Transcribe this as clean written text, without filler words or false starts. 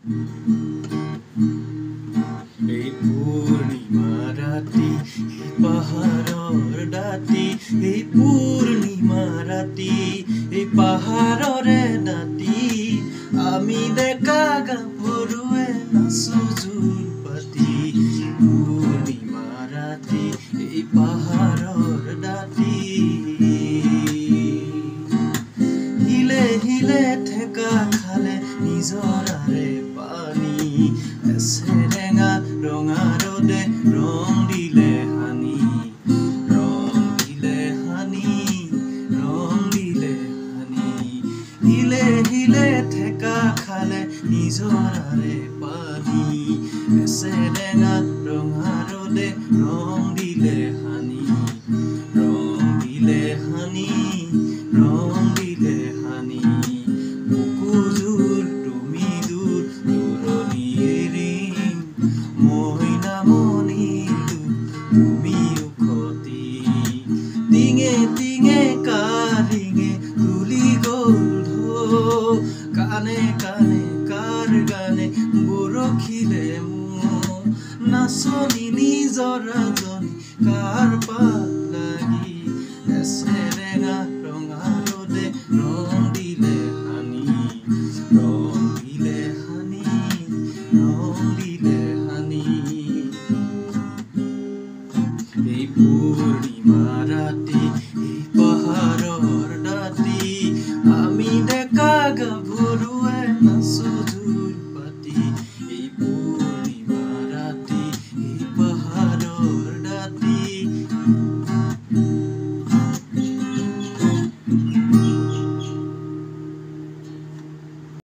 এই পূৰ্ণিমা ৰাতি পাহাড়ৰ দাঁতি এই পূৰ্ণিমা ৰাতি এই পাহাড়ৰে দাঁতি আমি ডেকা গাভৰুৱে নাচো জোৰ পাতি পূৰ্ণিমা ৰাতি এই পাহাড়ৰ দাঁতি হিলে হিলে ঠেকা খালে নিজৰাৰে পানী এছেৰেঙা ৰঙা ৰ'দে ৰং দিলে হানি ৰং দিলে হানি ৰং দিলে হানি হিলে হিলে ঠেকা খালে নিজৰাৰে পানী এছেৰেঙা ৰঙা ৰ'দে ৰং দিলে হানি ৰং দিলে হানি ৰং দিলে হানি বুকুজোৰ তুমি দূৰ দূৰণিৰ মই নামনিলো তুমি উখতি টিঙে টিঙে কাৰিঙে তুলি গ'ল ঢৌ কাণে কাণে কাৰ গানে বৰশীলে মোৰ নাচনি নিজৰাজনী কাৰ পাত লাগি আছে